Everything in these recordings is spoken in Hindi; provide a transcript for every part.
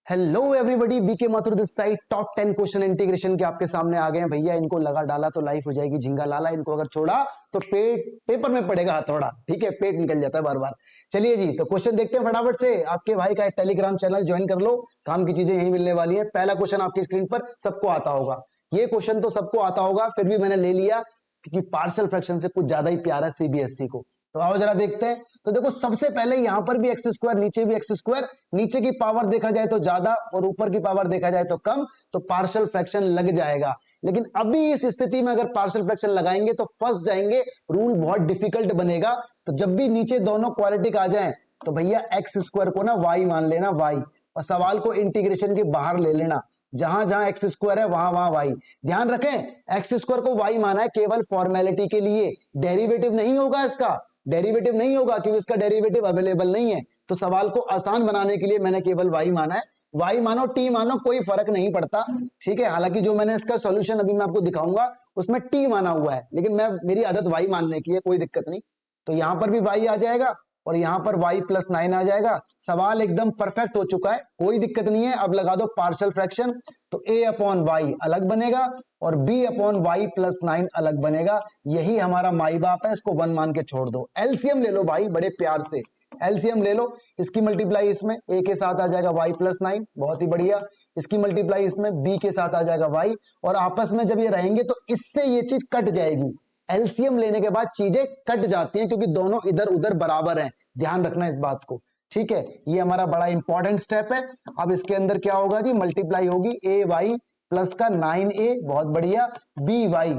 Hello everybody, BK Mathur this side. Top 10 question integration के आपके सामने आ गए हैं भैया। इनको लगा डाला तो लाइफ हो जाएगी झिंगा लाला, इनको अगर छोड़ा तो पेपर में पड़ेगा हथौड़ा। ठीक है, पेट निकल जाता है बार बार। चलिए जी, तो क्वेश्चन देखते हैं फटाफट से। आपके भाई का टेलीग्राम चैनल ज्वाइन कर लो, काम की चीजें यही मिलने वाली है। पहला क्वेश्चन आपकी स्क्रीन पर सबको आता होगा, ये क्वेश्चन तो सबको आता होगा, फिर भी मैंने ले लिया क्योंकि पार्शियल फ्रैक्शन से कुछ ज्यादा ही प्यारा है सीबीएसई को। तो आओ जरा देखते हैं। तो देखो, सबसे पहले यहां पर भी एक्स स्क्वायर, नीचे भी एक्स स्क्वायर, नीचे की पावर देखा जाए तो ज्यादा और ऊपर की पावर देखा जाए तो कम, तो पार्शियल फ्रैक्शन लग जाएगा। लेकिन अभी इस स्थिति में अगर पार्शियल फ्रैक्शन लगाएंगे तो फंस जाएंगे, रूल बहुत डिफिकल्ट बनेगा। तो जब भी नीचे दोनों क्वाड्रेटिक आ जाएं तो भैया एक्स स्क्वायर को ना वाई मान लेना, वाई, और सवाल को इंटीग्रेशन के बाहर ले लेना। जहां जहां एक्स स्क्वायर है वहां वहां वाई। ध्यान रखें, एक्स स्क्वायर को वाई माना है केवल फॉर्मेलिटी के लिए, डेरिवेटिव नहीं होगा इसका, डेरिवेटिव नहीं होगा क्योंकि इसका डेरिवेटिव अवेलेबल नहीं है। तो सवाल को आसान बनाने के लिए मैंने केवल वाई माना है। वाई मानो टी मानो कोई फर्क नहीं पड़ता। ठीक है, हालांकि जो मैंने इसका सॉल्यूशन अभी मैं आपको दिखाऊंगा उसमें टी माना हुआ है, लेकिन मेरी आदत वाई मानने की है, कोई दिक्कत नहीं। तो यहां पर भी वाई आ जाएगा और यहां पर y+9 आ जाएगा। सवाल एकदम परफेक्ट हो चुका है, कोई दिक्कत नहीं है। अब लगा दो पार्शियल फ्रैक्शन, तो a/y अलग बनेगा और b/y+9 अलग बनेगा। यही हमारा माई बाप है, इसको 1 मान के छोड़ दो। एलसीएम ले लो भाई, बड़े प्यार से एलसीएम ले लो। इसकी मल्टीप्लाई इसमें a के साथ आ जाएगा y+9, बहुत ही बढ़िया। इसकी मल्टीप्लाई इसमें b के साथ आ जाएगा y, और आपस में जब ये रहेंगे तो इससे ये चीज कट जाएगी। एलसीएम लेने के बाद चीजें कट जाती हैं क्योंकि दोनों इधर उधर बराबर हैं, ध्यान रखना इस बात को। ठीक है, ये हमारा बड़ा इंपॉर्टेंट स्टेप है। अब इसके अंदर क्या होगा जी, मल्टीप्लाई होगी ए वाई प्लस का 9a, बहुत बढ़िया, बी वाई।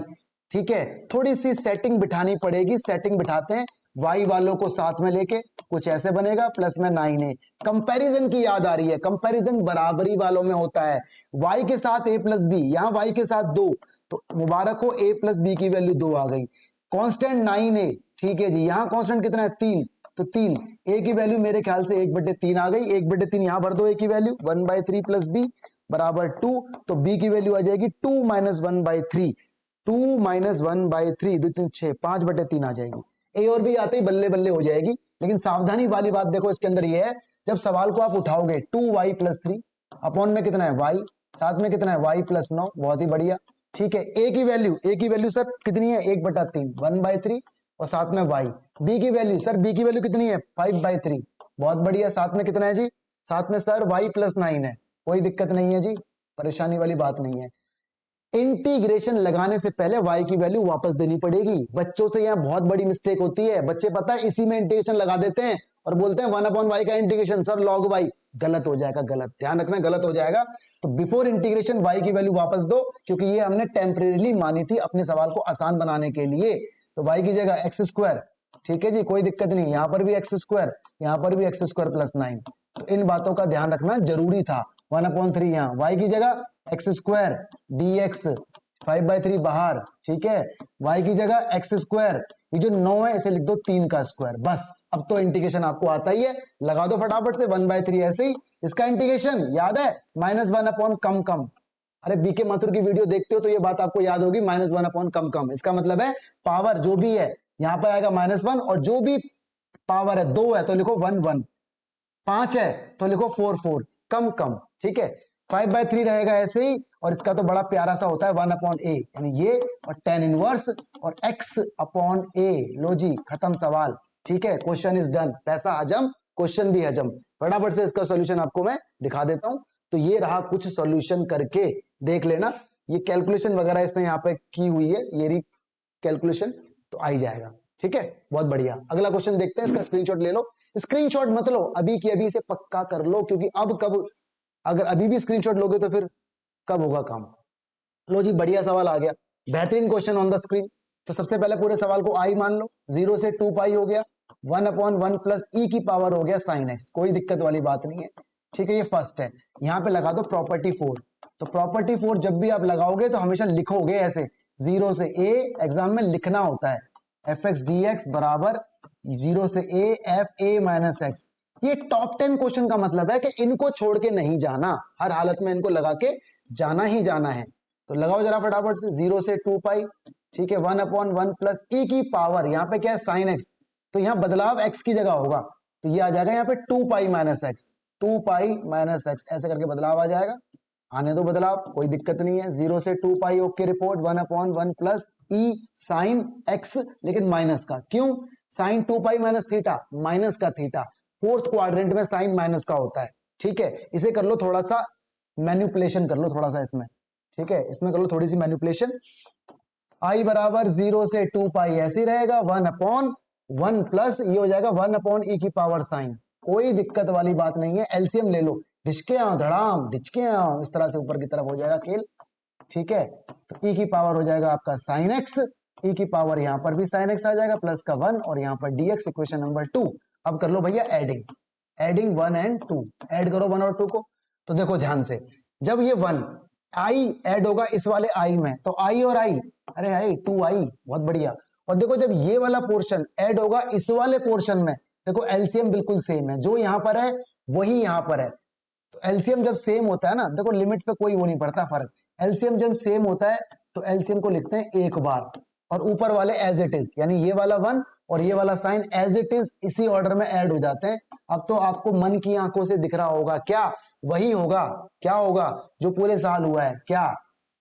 ठीक है, थोड़ी सी सेटिंग बिठानी पड़ेगी, सेटिंग बिठाते हैं। वाई वालों को साथ में लेके कुछ ऐसे बनेगा, प्लस में 9a। कंपैरिजन की याद आ रही है, कंपैरिजन बराबरी वालों में होता है। y के साथ a+b, यहां y के साथ 2, तो मुबारक हो, a+b की वैल्यू 2 आ गई। कांस्टेंट 9a, ठीक है जी, यहां कांस्टेंट कितना है 3, तो 3, a की वैल्यू मेरे ख्याल से 1/3 आ गई। 1/3 यहां भर दो, a की वैल्यू 1/3 प्लस b बराबर 2, तो b की वैल्यू आ जाएगी 2 - 1/3। 2 - 1/3, 2 3 6, 5/3 आ जाएगी। ए और बी आते ही बल्ले बल्ले हो जाएगी। लेकिन सावधानी वाली बात देखो इसके अंदर ये है, जब सवाल को आप उठाओगे 2y+3 अपॉन में कितना है y, साथ में कितना है y+9, बहुत ही बढ़िया। ठीक है, ए की वैल्यू सर कितनी है 1/3, 1/3, और साथ में y। बी की वैल्यू सर, बी की वैल्यू कितनी है 5/3, बहुत बढ़िया। साथ में कितना है जी, साथ में सर y+9 है, कोई दिक्कत नहीं है जी, परेशानी वाली बात नहीं है। इंटीग्रेशन लगाने से पहले y की वैल्यू वापस देनी पड़ेगी। बच्चों से यहां बहुत बड़ी मिस्टेक होती है, बच्चे पता है इसी में इंटीग्रेशन लगा देते हैं और बोलते हैं 1/y का इंटीग्रेशन सर log y। गलत हो जाएगा, गलत, ध्यान रखना गलत हो जाएगा। तो बिफोर इंटीग्रेशन y की वैल्यू वापस दो, क्योंकि ये हमने टेम्परेरीली मानी थी अपने सवाल को आसान बनाने के लिए। तो y की जगह एक्स स्क्वायर, ठीक है जी, कोई दिक्कत नहीं, यहां पर भी एक्स स्क्वायर, यहां पर भी एक्स स्क्वायर प्लस 9। तो इन बातों का ध्यान रखना जरूरी था। 1/3 यहां, y की जगह एक्स स्क्वायर dx, 5/3 बाहर, ठीक है। y की जगह एक्स स्क्वायर, ये जो 9 है इसे लिख दो 3 का स्क्वायर, बस। अब तो इंटीग्रेशन आपको आता ही है, लगा दो फटाफट से 1/3 ऐसे ही। इसका इंटीग्रेशन याद है, -1 अपॉन कम कम। अरे बीके माथुर की वीडियो देखते हो तो ये बात आपको याद होगी, -1 अपॉन कम कम। इसका मतलब है पावर जो भी है यहां पर आएगा -1, और जो भी पावर है 2 है तो लिखो 1 1, 5 है तो लिखो 4 4, कम कम। ठीक है, 5/3 रहेगा ऐसे ही, और इसका तो बड़ा प्यारा सा होता है 1/a, यानी ये, और tan इनवर्स और x/a। लो जी, खत्म सवाल। ठीक है, क्वेश्चन इज डन, पैसा हजम, क्वेश्चन भी हजम। फटाफट से इसका सॉल्यूशन आपको मैं दिखा देता हूं। तो ये रहा कुछ सॉल्यूशन करके देख लेना। ये कैलकुलेशन वगैरह इसने यहां पे की हुई है, ये रही कैलकुलेशन, तो आ ही जाएगा। ठीक है, बहुत बढ़िया। अगला क्वेश्चन देखते हैं, इसका स्क्रीनशॉट ले लो। स्क्रीनशॉट मत लो, अभी की अभी से पक्का कर लो, क्योंकि अब कब, अगर अभी भी स्क्रीनशॉट लोगे तो फिर कब होगा काम। लो जी, बढ़िया सवाल आ गया, बेहतरीन क्वेश्चन ऑन द स्क्रीन। तो सबसे पहले पूरे सवाल को आई मान लो, 0 से 2 पाई हो गया, 1/1 प्लस e की पावर हो गया sin x, कोई दिक्कत वाली बात नहीं है। ठीक है, ये फर्स्ट है। यहां पे लगा दो प्रॉपर्टी 4। तो प्रॉपर्टी 4 जब भी आप लगाओगे तो हमेशा लिखोगे ऐसे, 0 से a, एग्जाम में लिखना होता है fx dx बराबर 0 से a f a minus x. ये टॉप 10 क्वेश्चन का मतलब है कि इनको छोड़ के नहीं जाना, हर हालत में इनको लगा के जाना ही जाना है। तो लगाओ जरा फटाफट से, 0 से 2 पाई, ठीक है, 1/1 प्लस e की पावर, यहां पे क्या है sin x, तो यहां बदलाव x की जगह होगा, तो ये आ जाएगा यहाँ पे 2 pi minus x. 2 pi minus x, ऐसे करके बदलाव आ जाएगा। आने दो बदलाव, कोई दिक्कत नहीं है। 0 से 2 pi okay report, 1/1 plus e sine x, लेकिन माइनस का। क्यों? Sine 2 pi minus theta, minus का थीटा, फोर्थ क्वाड्रेंट में साइन माइनस का होता है। ठीक है, इसे कर लो थोड़ा सा मैन्युपुलेशन, कर लो थोड़ा सा इसमें। ठीक है, इसमें कर लो थोड़ी सी मैन्युपुलेशन। आई बराबर 0 से 2 पाई ऐसे ही रहेगा, 1/1 प्लस ये हो जाएगा 1 ई की पावर साइन। कोई दिक्कत वाली बात नहीं है, एलसीएम ले लो, ढिचके आओ धड़ाम, ढिचके आओ, इस तरह से ऊपर की तरफ हो जाएगा खेल। ठीक है, तो ई की पावर हो जाएगा आपका साइन एक्स, ई की पावर यहां पर भी साइन एक्स आ जाएगा प्लस का 1, और यहां पर डीएक्स, इक्वेशन नंबर 2। अब कर लो भैया एडिंग, एडिंग 1 एंड 2, ऐड करो 1 और 2 को। तो देखो ध्यान से, जब ये 1 आई ऐड होगा इस वाले आई में, तो आई और आई, अरे आई 2 आई, बहुत बढ़िया। और देखो जब ये वाला पोर्शन ऐड होगा इस वाले पोर्शन में, देखो एलसीएम बिल्कुल सेम है, जो यहां पर है वही यहां पर है। तो एलसीएम जब सेम होता है ना, देखो लिमिट पे कोई वो नहीं पड़ता फर्क, एलसीएम जब सेम होता है तो एलसीएम को लिखते हैं एक बार, और ऊपर वाले एज इट इज, यानी ये वाला 1 और ये वाला साइन एज इट इज इसी ऑर्डर में ऐड हो जाते हैं। अब तो आपको मन की आंखों से दिख रहा होगा, क्या वही होगा, क्या होगा जो पूरे साल हुआ है, क्या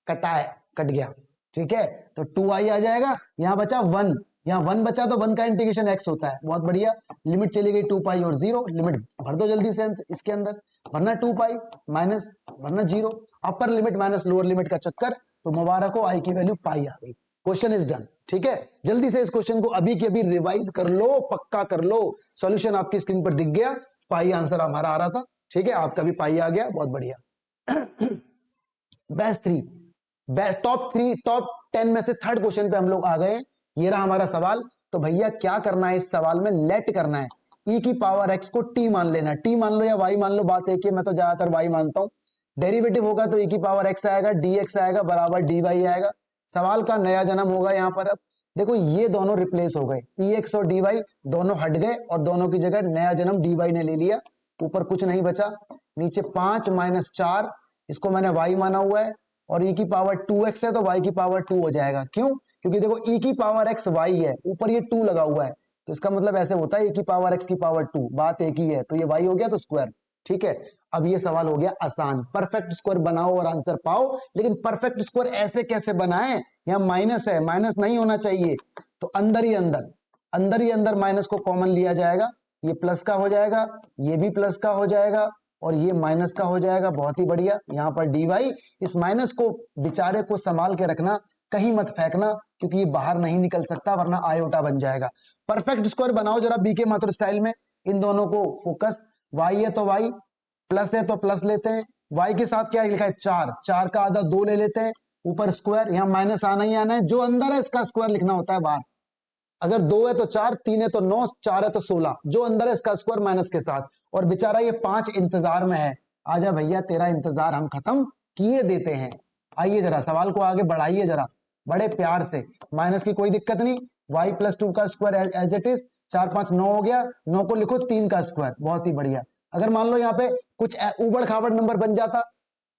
कटा है, कट गया। ठीक है, तो 2i आ जाएगा, यहां बचा 1, यहाँ 1 बचा तो 1 का इंटीग्रेशन x होता है, बहुत बढ़िया। लिमिट चली गई 2 पाई और 0, लिमिट भर दो जल्दी से इसके अंदर, वरना 2 पाई माइनस, वरना 0, upper limit minus lower limit का चक्कर, तो मुबारक हो आई की वैल्यू पाई आ गई। Question is done. ठीक है, जल्दी से इस क्वेश्चन को अभी के अभी रिवाइज कर लो, पक्का कर लो। सॉल्यूशन आपकी स्क्रीन पर दिख गया, पाई आंसर हमारा आ रहा था। ठीक है, आपका भी पाई आ गया, बहुत बढ़िया। बेस्ट 3, टॉप 3, टॉप 10 में से थर्ड क्वेश्चन पे हम लोग आ गए। ये रहा हमारा सवाल। तो भैया क्या करना है इस सवाल में, लेट करना है, e की पावर x को t मान लेना, t मान लो या y मान लो, बात एक ही, मैं तो ज्यादातर y मानता हूं। डेरिवेटिव होगा तो e की पावर x आएगा, dx आएगा बराबर dy आएगा। सवाल का नया जन्म होगा यहाँ पर। अब देखो ये दोनों रिप्लेस हो गए, ex और dy दोनों हट गए, और दोनों की जगह नया जन्म dy ने ले लिया। ऊपर कुछ नहीं बचा, नीचे 5 माइनस 4, इसको मैंने y माना हुआ है, और e की पावर 2x है तो y की पावर 2 हो जाएगा। क्यों? क्योंकि देखो e की पावर x y है, ऊपर ये 2 लगा हुआ है, तो इसका मतलब ऐसे होता है e की पावर x की पावर 2, बात एक ही है, तो ये y हो गया तो स्क्वायर। ठीक है, अब ये सवाल हो गया आसान, परफेक्ट स्क्वायर बनाओ और आंसर पाओ। लेकिन परफेक्ट स्क्वायर ऐसे कैसे बनाएं, यहाँ माइनस है, माइनस नहीं होना चाहिए, तो अंदर ही अंदर माइनस को कॉमन लिया जाएगा, ये प्लस का हो जाएगा, ये भी प्लस का हो जाएगा, और ये माइनस का हो जाएगा। बहुत ही बढ़िया, यहाँ पर dy, इस माइनस को बेचारे को संभाल के रखना, कहीं मत फेंकना, क्योंकि ये बाहर नहीं निकल सकता, वरना आयोटा बन जाएगा। परफेक्ट स्क्वायर बनाओ जरा बीके माथुर स्टाइल में, इन दोनों को फोकस, y है तो y, प्लस है तो प्लस लेते हैं, y के साथ क्या लिखा है 4, 4 का आधा 2 ले लेते हैं, ऊपर स्क्वायर, यहाँ माइनस आना ही आना है, जो अंदर है इसका स्क्वायर लिखना होता है बाहर। अगर 2 है तो 4, 3 है तो 9, 4 है तो 16, जो अंदर है इसका स्क्वायर माइनस के साथ। और बेचारा ये 5 इंतजार में है, आजा भैया तेरा इंतजार हम खत्म किए देते हैं। आइए जरा सवाल को आगे बढ़ाइए जरा, बड़े प्यार से, माइनस की कोई दिक्कत नहीं, y प्लस 2 का स्क्वायर एज इट इज, 4 5 9 हो गया, 9 को लिखो 3 का स्क्वायर, बहुत ही बढ़िया। अगर मान लो यहाँ पे कुछ उबड़ खाबड़ नंबर बन जाता,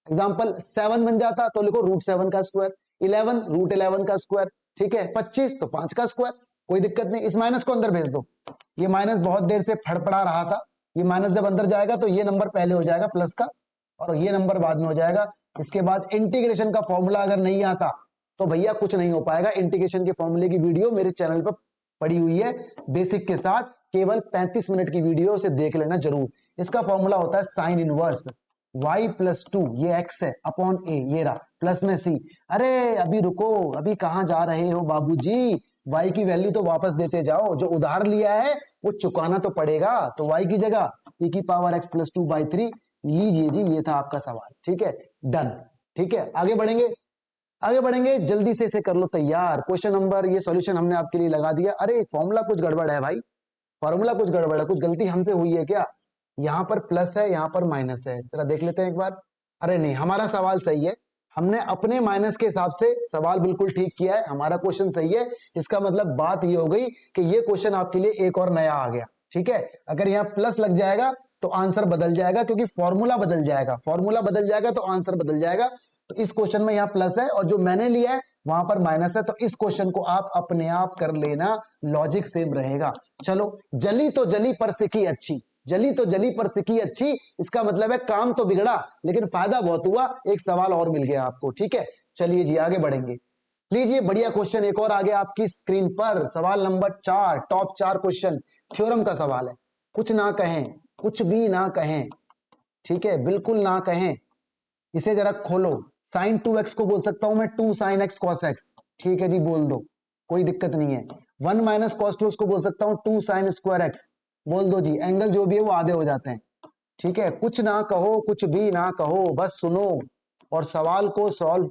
एग्जाम्पल 7 बन जाता, तो लिखो √7 का स्क्वायर, 11 √11 का स्क्वायर, ठीक है, 25 तो 5 का स्क्वायर, कोई दिक्कत नहीं। इस माइनस को अंदर भेज दो, ये माइनस बहुत देर से फड़फड़ा रहा था, ये माइनस जब अंदर जाएगा तो ये नंबर पहले हो जाएगा प्लस का, और ये नंबर बाद में हो जाएगा। इसके बाद इंटीग्रेशन का फॉर्मूला अगर नहीं आता तो भैया कुछ नहीं हो पाएगा। इंटीग्रेशन के फॉर्मूले की वीडियो मेरे चैनल पर पड़ी हुई है बेसिक के साथ, केवल 35 मिनट की वीडियो, से देख लेना जरूर। इसका फॉर्मूला होता है साइन इनवर्स y प्लस 2, ये x है, अपॉन a, ये रहा, प्लस में c। अरे अभी रुको, अभी कहां जा रहे हो बाबूजी, y की वैल्यू तो वापस देते जाओ, जो उधार लिया है वो चुकाना तो पड़ेगा। तो y की जगह e की पावर x प्लस 2/3 लीजिए जी, ये था आपका सवाल। ठीक है, डन। ठीक है, आगे बढ़ेंगे, जल्दी से इसे कर लो तैयार। क्वेश्चन नंबर, ये सॉल्यूशन हमने आपके लिए लगा दिया। अरे फॉर्मूला कुछ गड़बड़ है भाई, फॉर्मूला कुछ गड़बड़ है, कुछ गलती हमसे हुई है क्या? यहाँ पर प्लस है, यहाँ पर माइनस है, जरा देख लेते हैं एक बार। अरे नहीं, हमारा सवाल सही है, हमने अपने माइनस के हिसाब से सवाल बिल्कुल ठीक किया है, हमारा क्वेश्चन सही है। इसका मतलब बात ये हो गई कि ये क्वेश्चन आपके लिए एक और नया आ गया। ठीक है, अगर यहाँ प्लस लग जाएगा तो आंसर बदल जाएगा, क्योंकि फॉर्मूला बदल जाएगा, तो आंसर बदल जाएगा। तो इस क्वेश्चन में यहाँ प्लस है, और जो मैंने लिया है वहां पर माइनस है, तो इस क्वेश्चन को आप अपने आप कर लेना, लॉजिक सेम रहेगा। चलो, जली तो जली पर सिकी अच्छी, जली तो जली पर सिकी अच्छी, इसका मतलब है काम तो बिगड़ा लेकिन फायदा बहुत हुआ, एक सवाल और मिल गया आपको। ठीक है, चलिए जी आगे बढ़ेंगे। लीजिए बढ़िया क्वेश्चन एक और आ गया आपकी स्क्रीन पर, सवाल नंबर 4, टॉप 4 क्वेश्चन, थ्योरम का सवाल है। कुछ ना कहें, कुछ भी ना कहें, ठीक है, बिल्कुल ना कहें। इसे जरा खोलो, साइन 2x को बोल सकता हूं मैं 2 sin x cos x, ठीक है जी, बोल दो, कोई दिक्कत नहीं है। 1 माइनस cos 2x को बोल सकता हूं 2 sin स्क्वायर x, बोल दो जी, एंगल जो भी है वो आधे हो जाते हैं। ठीक है, कुछ ना कहो, कुछ भी ना कहो, बस सुनो और सवाल को सॉल्व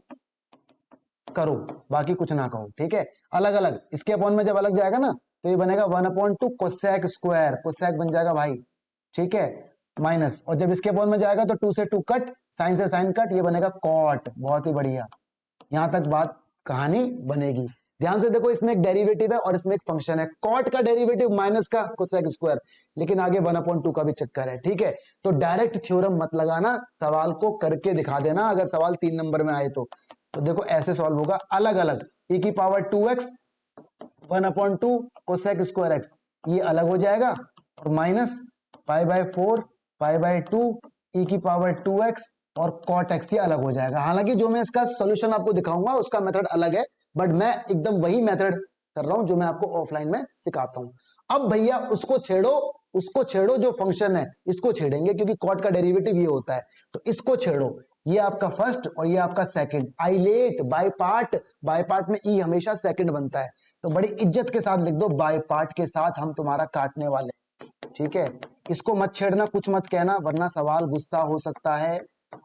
करो, बाकी कुछ ना कहो। ठीक है, अलग अलग, इसके अपॉन में जब अलग जाएगा ना तो ये बनेगा 1/2 कोसेक स्क्वायर, कोसेक बन जाएगा भाई। ठीक है, माइनस, और जब इसके अपॉन में जाएगा तो 2 से 2 कट, साइन से साइन कट, ये बनेगा कॉट। बहुत ही बढ़िया, यहां तक बात कहानी बनेगी। ध्यान से देखो, इसमें एक डेरिवेटिव है और इसमें एक फंक्शन है। कॉट का डेरिवेटिव माइनस का कोसेक स्क्वायर, लेकिन आगे 1/2 का भी चक्कर है। ठीक है, तो डायरेक्ट थ्योरम मत लगाना, सवाल को करके दिखा देना अगर सवाल 3 नंबर में आए तो देखो ऐसे सॉल्व होगा, अलग अलग, e की power 2x 1/2 cosec square x, ये अलग हो जाएगा, और माइनस π/4 π/2 e की पावर 2x और cot x, ये अलग हो जाएगा। हालांकि जो मैं इसका सॉल्यूशन आपको दिखाऊंगा उसका मेथड अलग है, बट मैं एकदम वही मेथड कर रहा हूं जो मैं आपको ऑफलाइन में सिखाता हूं। अब भैया उसको छेड़ो, उसको छेड़ो, जो फंक्शन है इसको छेड़ेंगे क्योंकि कॉट का डेरिवेटिव ये होता है, तो इसको छेड़ो। ये आपका फर्स्ट और ये आपका second, ILATE by part, by part में ई हमेशा सेकंड बनता है, तो बड़ी इज्जत के साथ लिख दो, बाय पार्ट के साथ हम तुम्हारा काटने वाले। ठीक है, इसको मत छेड़ना, कुछ मत कहना, वरना सवाल गुस्सा हो सकता है,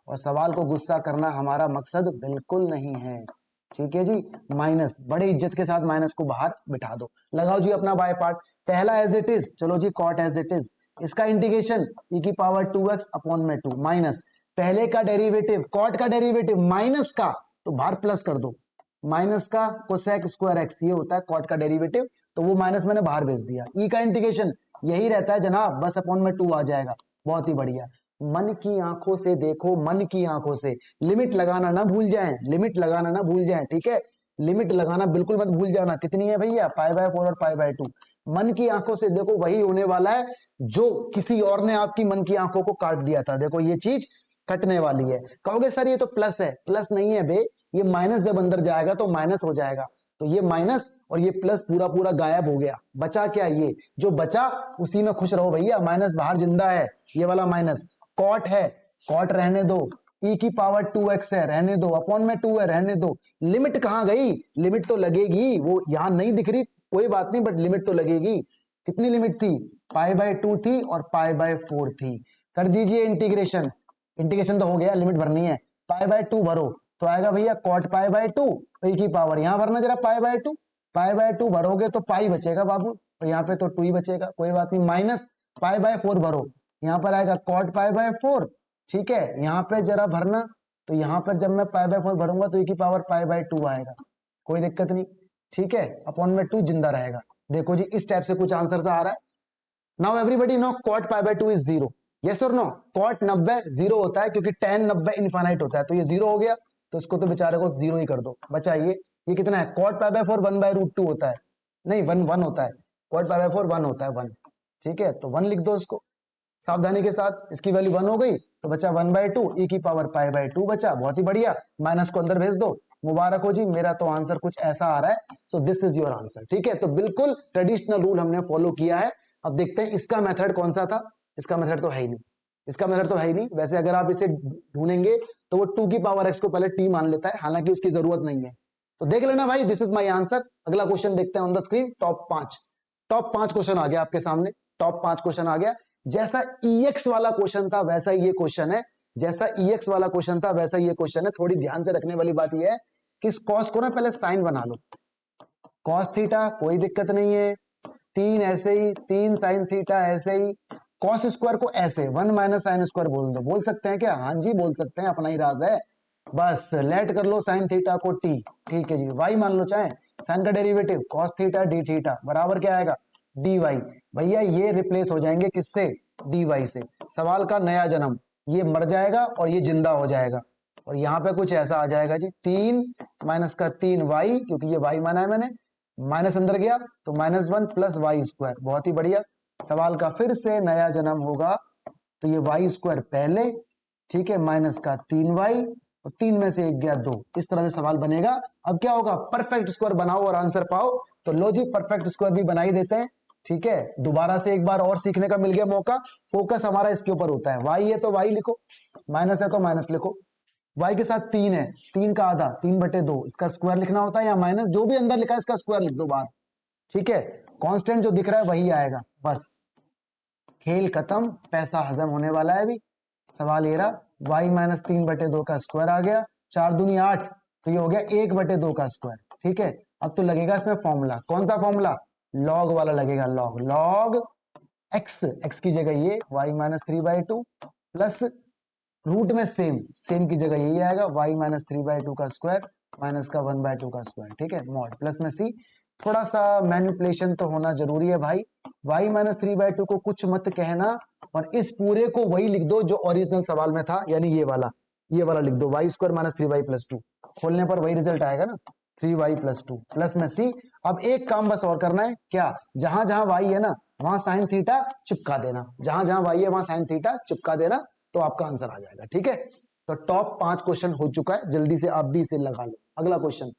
और सवाल को गुस्सा करना हमारा मकसद बिल्कुल नहीं है। ठीक है जी, माइनस, बड़े इज्जत के साथ माइनस को बाहर बिठा दो, लगाओ जी अपना बाय पार्ट, पहला एज इट इज, चलो जी कॉट एज इट इज, इसका इंटीग्रेशन e की पावर 2x अपॉन में 2 माइनस पहले का डेरिवेटिव, कॉट का डेरिवेटिव माइनस का, तो बाहर प्लस कर दो, माइनस का कोसेक स्क्वायर x, ये होता है कॉट का डेरिवेटिव, तो वो माइनस मैंने बाहर भेज दिया। e का इंटीग्रेशन यही रहता है जनाब, बस अपॉन में 2 आ जाएगा। बहुत ही बढ़िया, मन की आंखों से देखो, मन की आंखों से, लिमिट लगाना ना भूल जाएं, लिमिट लगाना ना भूल जाएं। ठीक है, लिमिट लगाना बिल्कुल मत भूल जाना, कितनी है भैया, π/4 और π/2। मन की आंखों से देखो, वही होने वाला है जो किसी और ने आपकी मन की आंखों को काट दिया था। देखो ये चीज कटने वाली है। कहोगे सर ये तो प्लस है, प्लस नहीं है बे, ये माइनस जब अंदर जाएगा तो माइनस हो जाएगा, तो ये माइनस और ये प्लस पूरा पूरा गायब हो गया, बचा क्या, ये जो बचा उसी में खुश रहो भैया, माइनस बाहर जिंदा है, ये वाला माइनस, कॉट है, कॉट रहने दो, e की पावर 2x है रहने दो, अपॉन में 2 है रहने दो, लिमिट कहां गई, लिमिट तो लगेगी, वो यहां नहीं दिख रही कोई बात नहीं, बट लिमिट तो लगेगी। कितनी लिमिट थी, π/2 थी और π/4 थी। कर दीजिए इंटीग्रेशन, इंटीग्रेशन तो हो गया, लिमिट भरनी है, π/2 भरो तो आएगा भैया cot π/2, e की पावर यहां भरना जरा π/2, π/2 भरोगे तो पाई बचेगा बाबू, और यहाँ पे तो 2 ही बचेगा, कोई बात नहीं, माइनस π/4 भरो, यहाँ पर आएगा cot π/4। ठीक है, यहाँ पे जरा भरना, तो यहाँ पर जब मैं π/4 भरूंगा तो e की पावर π/2 आएगा, कोई दिक्कत नहीं। ठीक है, अपॉन में 2 जिंदा रहेगा। देखो जी इस टाइप से कुछ आंसर आ रहा है। Now everybody know cot π/2 is 0, yes और नो, cot 90 0 होता है क्योंकि tan 90 इनफाइनाइट होता है, तो ये 0 हो गया, तो इसको तो बेचारे को 0 ही कर दो। बचाइए, ये कितना है, cot π/4 1/√2 होता है, नहीं 1 होता है, cot π/4 1 होता है, 1। ठीक है, तो 1 लिख दो इसको सावधानी के साथ, इसकी वैल्यू 1 हो गई तो बचा 1/2, e की पावर π/2 बचा। बहुत ही बढ़िया, माइनस को अंदर भेज दो, मुबारक हो जी, मेरा तो आंसर कुछ ऐसा आ रहा है। So this is your answer. ठीक है, तो बिल्कुल ट्रेडिशनल रूल हमने फॉलो किया है। अब देखते हैं इसका मेथड कौन सा था, इसका मेथड तो है ही नहीं, इसका मेथड तो है ही नहीं। वैसे अगर आप इसे ढूंढेंगे तो वो 2 की पावर x को पहले t मान लेता है, हालांकि उसकी जरूरत नहीं है, तो देख लेना भाई, दिस इज माई आंसर। अगला क्वेश्चन देखते हैं on the screen, top 5 question आ गया आपके सामने, टॉप 5 क्वेश्चन आ गया। जैसा EX वाला क्वेश्चन था वैसा ये क्वेश्चन है, जैसा EX वाला क्वेश्चन था वैसा ये क्वेश्चन है। थोड़ी ध्यान से रखने वाली बात यह है कि इस कॉस को ना पहले साइन बना लो, कॉस थीटा कोई दिक्कत नहीं है, 3 ऐसे ही, 3 साइन थीटा ऐसे ही, कॉस स्क्वायर को ऐसे 1 माइनस साइन स्क्वायर बोल दो, बोल सकते हैं क्या, हाँ जी बोल सकते हैं, अपना ही राज है। बस लेट कर लो साइन थीटा को t, ठीक है जी, y मान लो, चाहे साइन का derivative cos theta D theta बराबर क्या आएगा, dy। भैया ये रिप्लेस हो जाएंगे किससे, dy से। सवाल का नया जन्म, ये मर जाएगा और ये जिंदा हो जाएगा, और यहाँ पे कुछ ऐसा आ जाएगा जी, 3 माइनस का 3y, क्योंकि ये y माना है मैंने, माइनस अंदर गया तो -1 प्लस y स्क्वायर। बहुत ही बढ़िया, सवाल का फिर से नया जन्म होगा। तो ये वाई स्क्वायर पहले, ठीक है, माइनस का 3y और 3 में से 1 गया 2, इस तरह से सवाल बनेगा। अब क्या होगा, परफेक्ट स्क्वायर बनाओ और आंसर पाओ। तो लो जी, परफेक्ट स्क्वायर भी बना ही देते हैं, ठीक है। दोबारा से एक बार और सीखने का मिल गया मौका। फोकस हमारा इसके ऊपर होता है, y है तो y लिखो, माइनस है तो माइनस लिखो। y के साथ 3 है, 3 का आधा 3/2, इसका स्क्वायर लिखना होता है, या माइनस जो भी अंदर लिखा है इसका स्क्वायर लिख दो बाहर, ठीक है। कांस्टेंट जो दिख रहा है वही आएगा, बस खेल खत्म, पैसा हजम होने वाला है अभी। सवाल ये रहा, y माइनस 3/2 का स्क्वायर आ गया, 4 दूनी 8, तो ये हो गया 1/2 का स्क्वायर, ठीक है। अब तो लगेगा इसमें फॉर्मूला, कौन सा फॉर्मूला, लॉग वाला लगेगा, लॉग लॉग x की जगह ये y माइनस 3/2 प्लस रूट में सेम की जगह यही आएगा, y माइनस 3/2 का स्क्वायर माइनस का 1/2 का स्क्वायर, ठीक है, मॉड प्लस में c। थोड़ा सा मैनिपुलेशन तो होना जरूरी है भाई, y माइनस 3/2 को कुछ मत कहना और इस पूरे को वही लिख दो जो ओरिजिनल सवाल में था, यानी ये वाला लिख दो, y square minus 3y plus 2, खोलने पर वही रिजल्ट आएगा ना, 3y प्लस 2 प्लस में c। अब एक काम बस और करना है, क्या, जहां जहां y है ना वहां साइन थीटा चिपका देना, जहां जहां y है वहां साइन थीटा चिपका देना, तो आपका आंसर आ जाएगा, ठीक है। तो टॉप 5 क्वेश्चन हो चुका है, जल्दी से आप भी इसे लगा लो। अगला क्वेश्चन,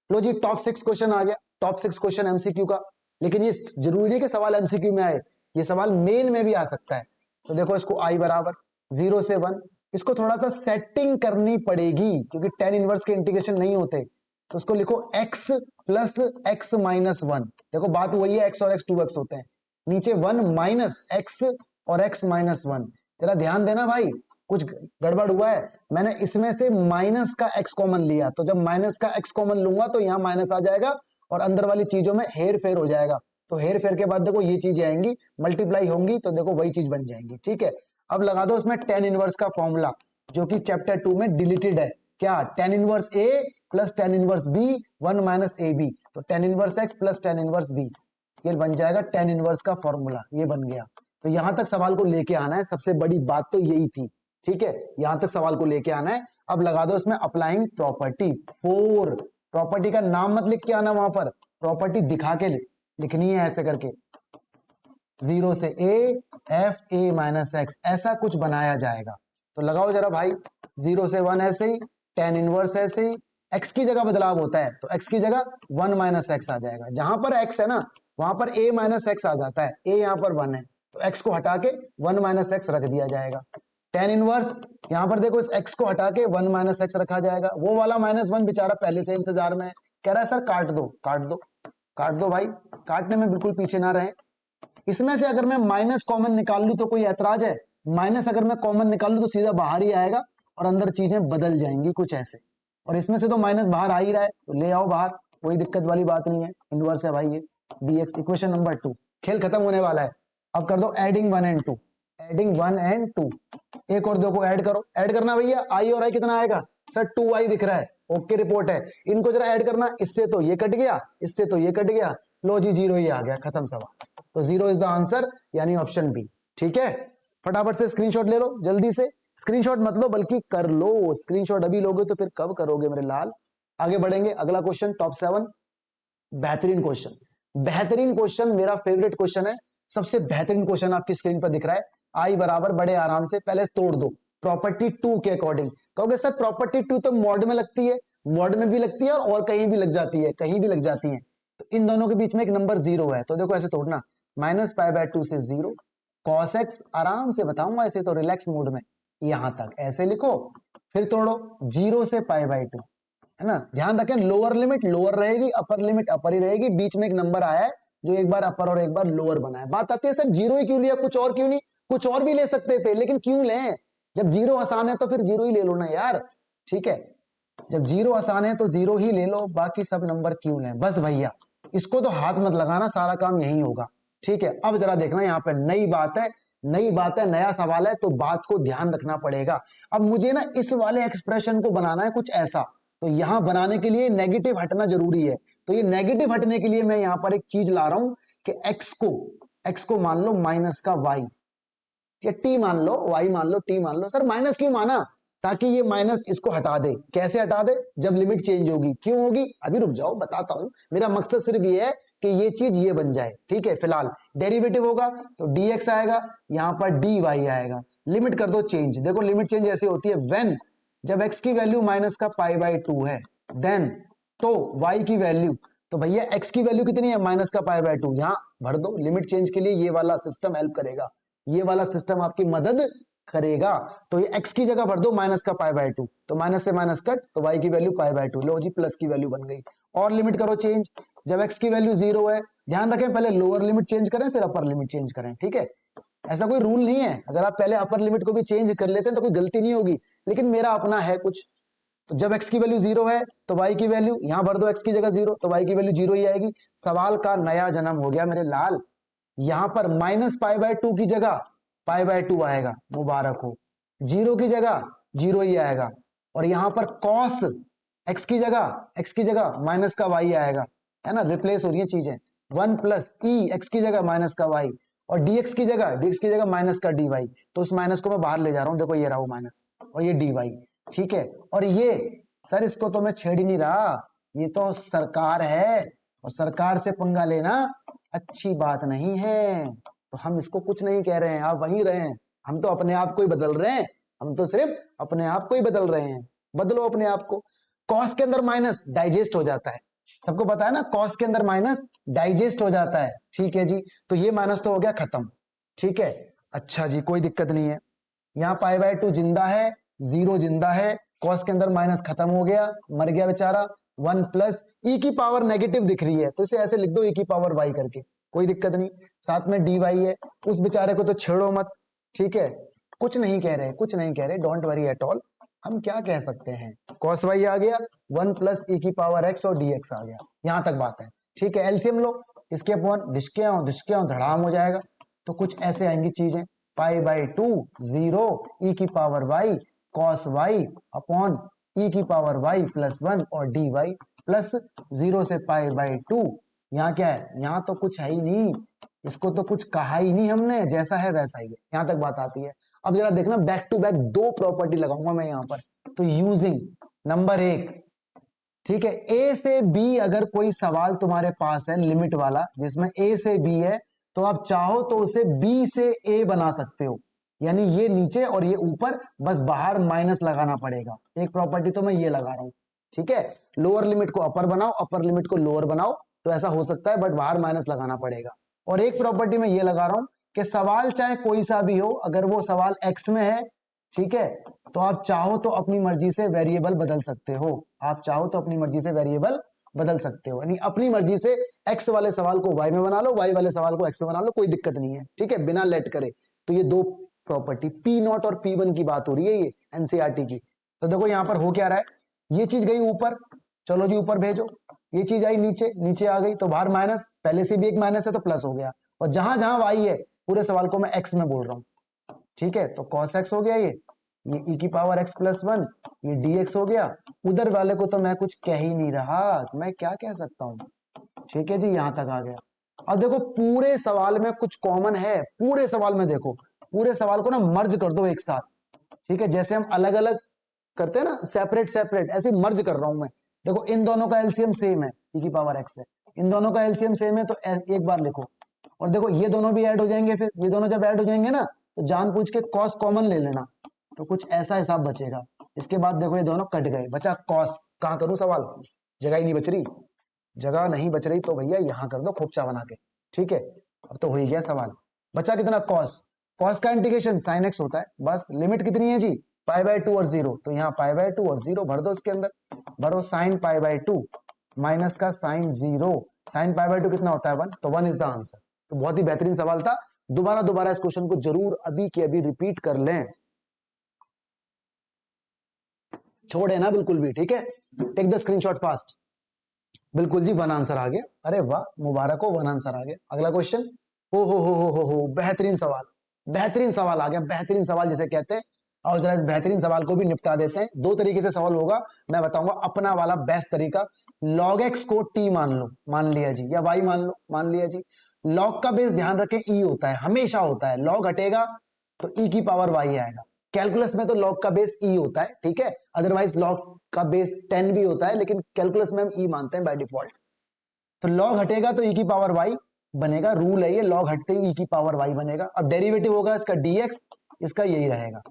लो जी, टॉप 6 क्वेश्चन आ गया, टॉप 6 क्वेश्चन एमसीक्यू का, लेकिन ये जरूरी नहीं कि सवाल एमसीक्यू में आए, ये सवाल मेन में भी आ सकता है। तो देखो, इसको i बराबर 0 से 1, इसको थोड़ा सा सेटिंग करनी पड़ेगी क्योंकि tan इनवर्स के इंटीग्रेशन नहीं होते, तो उसको लिखो x प्लस x माइनस 1। देखो बात वही है, x और x 2x होते हैं, नीचे 1 माइनस x और x माइनस 1। जरा ध्यान देना भाई, कुछ गड़बड़ हुआ है, मैंने इसमें से माइनस का x कॉमन लिया, तो जब माइनस का x कॉमन लूंगा तो यहां माइनस आ जाएगा और अंदर वाली चीजों में हेर फेर हो जाएगा। तो हेर फेर के बाद देखो ये चीजें आएंगी, मल्टीप्लाई होंगी तो देखो वही चीज बन जाएंगी, ठीक है। अब लगा दो इसमें tan इनवर्स का फॉर्मूला, जो कि चैप्टर 2 में डिलीटेड है, क्या, tan inverse a plus tan inverse b 1 minus A B, तो tan inverse x plus tan inverse b, ये बन जाएगा tan इनवर्स का फॉर्मूला, ये बन गया। तो यहां तक सवाल को लेके आना है, सबसे बड़ी बात तो यही थी, ठीक है, यहां तक सवाल को लेके आना है। अब लगा दो इसमें अप्लाइंग प्रॉपर्टी 4, प्रॉपर्टी का नाम मत लिख के आना, वहां पर प्रॉपर्टी दिखा के लिखनी है, ऐसे करके 0 से a f a minus x, ऐसा कुछ बनाया जाएगा। तो लगाओ जरा भाई, 0 से 1 ऐसे ही, tan इनवर्स ऐसे ही, x की जगह बदलाव होता है तो x की जगह 1 माइनस एक्स आ जाएगा, जहां पर x है ना वहां पर a माइनस एक्स आ जाता है, a यहां पर 1 है तो x को हटा के 1 माइनस एक्स रख दिया जाएगा। tan इनवर्स, यहां पर देखो इस x को हटा के 1 माइनस एक्स रखा जाएगा, वो वाला -1 बेचारा पहले से इंतजार में है, कह रहा है सर काट दो काट दो काट दो भाई, काटने में बिल्कुल पीछे ना रहे। इसमें से अगर मैं माइनस कॉमन निकाल लूं तो कोई ऐतराज है, माइनस अगर मैं कॉमन निकाल लूं तो सीधा बाहर ही आएगा और अंदर चीजें बदल जाएंगी कुछ ऐसे, और इसमें से तो माइनस बाहर आ ही रहा है तो ले आओ बाहर, कोई दिक्कत वाली बात नहीं है, इनवर्स है भाई ये dx। इक्वेशन नंबर 2, खेल खत्म होने वाला है। अब कर दो एडिंग 1 एंड 2, एडिंग 1 एंड 2, एक और दो को ऐड करो, ऐड करना भैया, आई और आई कितना आएगा सर, 2i दिख रहा है, ओके रिपोर्ट है, इनको जरा ऐड करना, इससे तो ये कट गया, इससे तो ये कट गया, लो जी 0 ही आ गया, खत्म सवाल। तो 0 इज द आंसर, यानी ऑप्शन बी, ठीक है। फटाफट से स्क्रीनशॉट ले लो, जल्दी से स्क्रीनशॉट मत लो बल्कि कर लो, स्क्रीनशॉट अभी लोगे तो फिर कब करोगे मेरे लाल। आगे बढ़ेंगे, अगला क्वेश्चन टॉप 7, बेहतरीन क्वेश्चन, बेहतरीन क्वेश्चन, मेरा फेवरेट क्वेश्चन है, सबसे बेहतरीन क्वेश्चन आपकी स्क्रीन पर दिख रहा है। आई बराबर बड़े आराम से पहले तोड़ दो प्रॉपर्टी 2 के अकॉर्डिंग, कहोगे सर प्रॉपर्टी 2 तो मॉड में लगती है, मॉड में भी लगती है और कहीं भी लग जाती है, कहीं भी लग जाती है, तो इन दोनों के बीच में एक नंबर 0 है, तो देखो ऐसे तोड़ना, -π/2 से 0 cos x, आराम से बताऊंगा ऐसे तो रिलैक्स मोड में, यहां तक ऐसे लिखो, फिर तोड़ो 0 से π/2, है ना। ध्यान रखें लोअर लिमिट लोअर रहेगी, अपर लिमिट अपर ही रहेगी, बीच में एक नंबर आया है जो एक बार अपर और एक बार लोअर बना है। बात आती है सर 0 ही क्यों लिया, कुछ और क्यों नहीं, कुछ और भी ले सकते थे लेकिन क्यों लें, जब 0 आसान है तो फिर 0 ही ले लो ना यार, ठीक है, जब 0 आसान है तो 0 ही ले लो, बाकी सब नंबर क्यों लें, बस भैया इसको तो हाथ मत लगाना, सारा काम यही होगा, ठीक है। अब जरा देखना यहाँ पे नई बात है, नई बात है, नया सवाल है, तो बात को ध्यान रखना पड़ेगा। अब मुझे ना इस वाले एक्सप्रेशन को बनाना है कुछ ऐसा, तो यहां बनाने के लिए नेगेटिव हटना जरूरी है, तो ये नेगेटिव हटने के लिए मैं यहां पर एक चीज ला रहा हूं कि x को मान लो माइनस का y, या t मान लो, y मान लो, t मान लो, सर माइनस क्यों माना, ताकि ये माइनस इसको हटा दे, कैसे हटा दे, जब लिमिट चेंज होगी, क्यों होगी, अभी रुक जाओ बताता हूं, मेरा मकसद सिर्फ ये है कि ये चीज ये बन जाए, ठीक है। फिलहाल डेरिवेटिव होगा तो dx आएगा, यहां पर dy आएगा। लिमिट कर दो चेंज, देखो लिमिट चेंज ऐसी होती है व्हेन, जब x की वैल्यू माइनस का पाई बाय 2 है, देन तो y की वैल्यू, तो भैया x की वैल्यू कितनी है, माइनस का पाई बाय 2, यहां भर दो। लिमिट चेंज के लिए ये वाला सिस्टम हेल्प करेगा, ये वाला सिस्टम आपकी मदद करेगा। तो ये x की जगह भर दो माइनस का पाई बाय 2, तो माइनस से माइनस कट, तो y की वैल्यू पाई बाय 2, लो जी प्लस की वैल्यू बन गई। और लिमिट करो चेंज, जब x की वैल्यू 0 है, ध्यान रखें पहले लोअर लिमिट चेंज करें फिर अपर लिमिट चेंज करें, ठीक है। ऐसा कोई रूल नहीं है, अगर आप पहले अपर लिमिट को भी चेंज कर लेते हैं तो कोई गलती नहीं होगी, लेकिन मेरा अपना है कुछ। तो जब x की वैल्यू 0 है तो y की वैल्यू यहां भर दो, x की जगह 0 तो y की वैल्यू 0 ही आएगी। सवाल का नया जन्म हो गया मेरे लाल, यहां पर माइनस पाई बाय 2 की जगह पाई बाय 2 आएगा, मुबारक हो। 0 की जगह 0 ही आएगा, और यहां पर कॉस x की जगह माइनस का y आएगा, है ना, रिप्लेस हो रही है चीजें। 1 प्लस ई x की जगह माइनस का y, और dx की जगह माइनस का dy, तो उस माइनस को मैं बाहर ले जा रहा हूं, देखो ये रहा वो माइनस और ये dy, ठीक है। और ये सर इसको तो मैं छेड़ ही नहीं रहा, ये तो सरकार है, और सरकार से पंगा लेना अच्छी बात नहीं है, तो हम इसको कुछ नहीं कह रहे हैं, आप वहीं रहे हैं। हम तो अपने आप को ही बदल रहे हैं, हम तो सिर्फ अपने आप को ही बदल रहे हैं, बदलो अपने आप को। कॉस के अंदर माइनस डाइजेस्ट हो जाता है, सबको पता है ना, कॉस के अंदर माइनस डाइजेस्ट हो जाता है, ठीक है जी। तो ये माइनस तो हो गया खत्म, ठीक है। अच्छा जी, कोई दिक्कत नहीं है, यहाँ पाई बाय 2 जिंदा है, 0 जिंदा है, कॉस के अंदर माइनस खत्म हो गया, मर गया बेचारा। 1 प्लस ई की पावर नेगेटिव दिख रही है तो इसे ऐसे लिख दो ई की पावर वाई करके, कोई दिक्कत नहीं। साथ में डी वाई है, उस बेचारे को तो छेड़ो मत, ठीक है। कुछ नहीं कह रहे, कुछ नहीं कह रहे, डोंट वरी एट ऑल। हम क्या कह सकते हैं, कॉस वाई आ गया, 1 प्लस ई की पावर एक्स और डी एक्स आ गया, यहां तक बात है, ठीक है। एलसीएम लो, इसके अपॉन डिस्के धड़ाम हो जाएगा, तो कुछ ऐसे आएंगी चीजें, पाई बाय 2 0 ई की power y cos y upon e की पावर वाई प्लस 1 और डी वाई प्लस 0 से पाई बाय 2। यहाँ क्या है, यहाँ तो कुछ है ही नहीं, इसको तो कुछ कहा ही नहीं हमने, जैसा है वैसा ही है, यहां तक बात आती है। अब जरा देखना, बैक टू बैक दो प्रॉपर्टी लगाऊंगा मैं यहां पर। तो यूजिंग नंबर 1, ठीक है, ए से बी अगर कोई सवाल तुम्हारे पास है लिमिट वाला जिसमें ए से बी है, तो आप चाहो तो उसे बी से ए बना सकते हो, यानी ये नीचे और ये ऊपर, बस बाहर माइनस लगाना पड़ेगा। एक प्रॉपर्टी तो मैं ये लगा रहा हूं, ठीक है। लोअर लिमिट को अपर बनाओ, अपर लिमिट को लोअर बनाओ, तो ऐसा हो सकता है, बट बाहर माइनस लगाना पड़ेगा। और एक प्रॉपर्टी मैं ये लगा रहा हूं कि सवाल चाहे कोई सा भी हो, अगर वो सवाल एक्स में है, ठीक है, तो आप चाहो तो अपनी मर्जी से वेरिएबल बदल सकते हो, आप चाहो तो अपनी मर्जी से वेरिएबल बदल सकते हो, यानी अपनी मर्जी से एक्स वाले सवाल को वाई में बना लो, वाई वाले सवाल को एक्स में बना लो, कोई दिक्कत नहीं है, ठीक है, बिना लेट करे। तो ये दो प्रॉपर्टी पी नॉट और पी वन की बात हो रही है, ये एनसीईआरटी की। तो देखो यहां पर हो क्या रहा है, ये चीज गई ऊपर, चलो जी ऊपर भेजो, ये चीज आई नीचे, नीचे आ गई, तो बाहर माइनस, पहले से भी एक माइनस है तो प्लस हो गया, और जहां जहां वाई है पूरे सवाल को मैं एक्स में बोल रहा हूं, ठीक है। तो कॉस एक्स हो गया ये ई की पावर एक्स प्लस 1, ये डी एक्स हो गया। उधर वाले को तो मैं कुछ कह ही नहीं रहा, मैं क्या कह सकता हूं, ठीक है जी, यहां तक आ गया। अब देखो पूरे सवाल में कुछ कॉमन है, पूरे सवाल में देखो, पूरे सवाल को ना मर्ज कर दो एक साथ, ठीक है, जैसे हम अलग अलग करते हैं ना, सेपरेट सेपरेट, ऐसे मर्ज कर रहा हूं मैं। देखो इन दोनों का एलसीएम सेम है, ई की पावर एक्स है, इन दोनों का एलसीएम सेम है, तो एक बार लिखो। और देखो ये दोनों भी ऐड हो जाएंगे, फिर ये दोनों जब ऐड हो जाएंगे ना, तो जान पूछ के कॉस कॉमन ले लेना, तो कुछ ऐसा हिसाब बचेगा। इसके बाद देखो ये दोनों कट गए, बचा कॉस, कहां करूं सवाल, जगह ही नहीं बच रही, जगह नहीं बच रही, तो भैया यहां कर दो खोपचा बना के, ठीक है। अब तो हो ही गया सवाल, बचा कितना कॉस, कॉस का इंटीग्रेशन साइन एक्स होता है, बस लिमिट कितनी है जी, पाई बाय 2 और 0, तो यहाँ पाई बाय 2 और 0 भर दो इसके अंदर, भरो साइन पाई बाय 2 माइनस का साइन 0, साइन पाई बाय 2 कितना होता है 1, तो 1 इज द आंसर। तो बहुत ही बेहतरीन सवाल था, दोबारा दोबारा इस क्वेश्चन को जरूर अभी के अभी रिपीट कर लें, छोड़े ना बिल्कुल भी, ठीक है। टेक द स्क्रीनशॉट फास्ट, बिल्कुल जी 1 आंसर आ गया, अरे वाह मुबारक हो, 1 आंसर आ गया। अगला क्वेश्चन, हो बेहतरीन सवाल, बेहतरीन सवाल आ गया, बेहतरीन सवाल जिसे कहते हैं। और जरा इस बेहतरीन सवाल को भी निपटा देते हैं। दो तरीके से सवाल होगा, मैं बताऊंगा अपना वाला बेस्ट तरीका। log x को t मान लो, मान लिया जी, या y मान लो, मान लिया जी। log का बेस ध्यान रखें e होता है, हमेशा होता है, log हटेगा तो e की पावर y आएगा। कैलकुलस में तो log का बेस e होता है, ठीक है, अदरवाइज log का बेस 10 भी होता है, लेकिन कैलकुलस में हम e मानते हैं बाय डिफॉल्ट। तो लॉग हटेगा तो e की पावर y बनेगा, रूल है ये, लॉग हटते ही e की पावर y बनेगा। अब डेरिवेटिव होगा इसका dx, इसका यही रहेगा।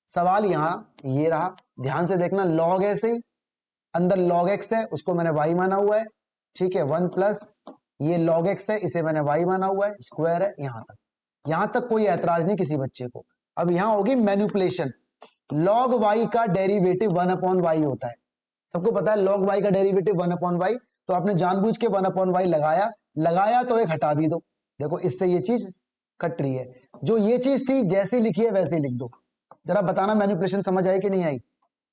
सवाल यहां ये रहा, ध्यान से देखना, लॉग ऐसे ही अंदर log x है, उसको मैंने y माना हुआ है, ठीक है, 1 प्लस ये log x है, इसे मैंने y माना हुआ है, स्क्वायर है। यहां तक कोई ऐतराज नहीं किसी बच्चे को। अब यहां होगी मैनिपुलेशन। log y का डेरिवेटिव 1 अपॉन y होता है, सबको पता है log y का डेरिवेटिव 1 अपॉन y। तो आपने जानबूझ के 1 अपॉन y लगाया तो एक हटा भी दो, देखो इससे ये चीज कट रही है। जो ये चीज थी जैसी लिखी है वैसे ही लिख दो। जरा बताना मैनिपुलेशन समझ आई कि नहीं आई?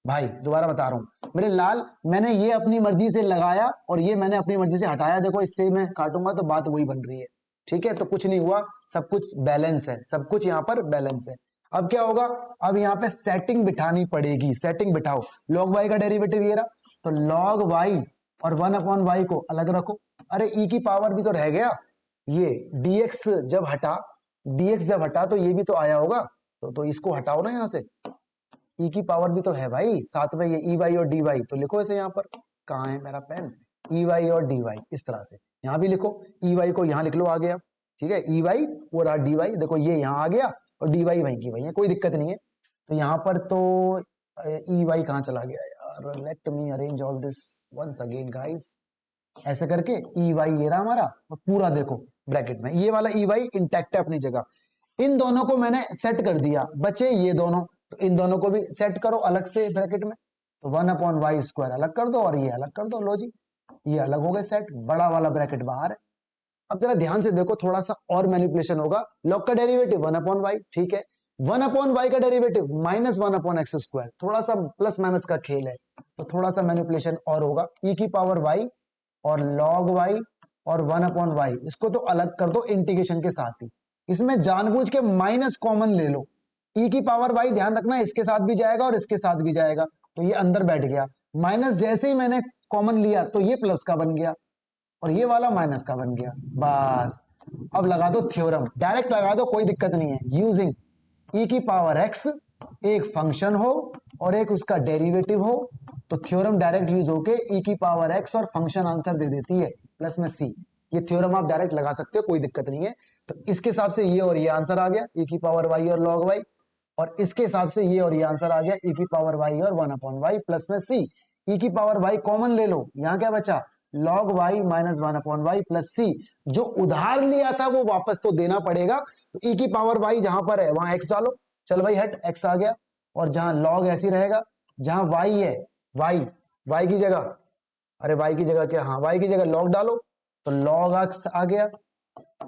भाई दोबारा बता रहा हूं मेरे लाल, मैंने ये अपनी मर्जी से लगाया और ये मैंने अपनी मर्जी से हटाया, देखो इससे मैं काटूंगा तो बात वही बन रही है, ठीक है। तो कुछ नहीं हुआ, सब कुछ बैलेंस है, सब कुछ यहाँ पर बैलेंस है। अब क्या होगा, अब यहाँ पे सेटिंग बिठानी पड़ेगी, सेटिंग बिठाओ। log y का डेरिवेटिव ये रहा, तो log y और 1 अपॉन y को अलग रखो। अरे e की पावर भी तो रह गया, ये dx जब हटा तो ये भी तो आया होगा, तो इसको हटाओ ना यहाँ से, e की पावर भी तो है भाई साथ में, ये ई वाई और डी वाई, तो लिखो इसे यहाँ पर, कहाँ है मेरा पेन, ई वाई और डी वाई, इस तरह से यहाँ भी लिखो। ई वाई को यहाँ लिख लो, आ गया, ठीक है, ई वाई और डी वाई, देखो ये यहाँ आ गया और डी वाई वहीं की वहीं है, कोई दिक्कत नहीं है। तो यहाँ पर तो ई वाई कहाँ चला गया यार, let me arrange all this once again guys. ऐसे करके ई वाई ये रहा हमारा, और पूरा देखो ब्रैकेट में ये वाला ई वाई इंटैक्ट है अपनी जगह। इन दोनों को मैंने सेट कर दिया, बचे ये दोनों, तो इन दोनों को भी सेट करो अलग से ब्रैकेट में। तो 1 अपॉन वाई स्क्वायर अलग कर दो और ये अलग कर दो, लो जी ये अलग हो गए सेट, बड़ा वाला ब्रैकेट बाहर है। अब जरा ध्यान से देखो, थोड़ा सा और मैनिपुलेशन होगा। लॉग का डेरिवेटिव 1 अपॉन वाई, ठीक है, 1 अपॉन वाई का derivative minus 1 upon x square, थोड़ा सा प्लस माइनस का खेल है, तो थोड़ा सा मैनिपुलेशन और होगा। ई की पावर वाई और लॉग वाई और 1 अपॉन वाई, इसको तो अलग कर दो इंटीग्रेशन के साथ ही। इसमें जानबूझ के माइनस कॉमन ले लो, ई की पावर वाई ध्यान रखना इसके साथ भी जाएगा और इसके साथ भी जाएगा, तो ये अंदर बैठ गया। माइनस जैसे ही मैंने कॉमन लिया तो ये प्लस का बन गया और ये वाला माइनस का बन गया, बस। अब लगा दो थ्योरम, डायरेक्ट लगा दो, कोई दिक्कत नहीं है। यूजिंग ई की पावर एक्स, एक फंक्शन हो और एक उसका डेरिवेटिव हो, तो थ्योरम डायरेक्ट यूज होके ई की पावर एक्स और फंक्शन आंसर दे देती है प्लस में सी। ये थ्योरम आप डायरेक्ट लगा सकते हो, कोई दिक्कत नहीं है। तो इसके हिसाब से ये और ये आंसर आ गया, ई की पावर वाई और लॉग वाई, और इसके हिसाब से ये और ये आंसर आ गया, ई की पावर वाई और 1 अपॉन वाई प्लस में सी। ई की पावर वाई कॉमन ले लो, यहां क्या बचा, log y minus 1 upon y plus c. जो उधार लिया था वो वापस तो देना पड़ेगा, तो e की पावर y जहां पर है वहां x डालो, चल भाई हट, x आ गया, और जहां log ऐसी रहेगा, जहां y है y की जगह, अरे y की जगह क्या, हाँ y की जगह log डालो, तो log x आ गया,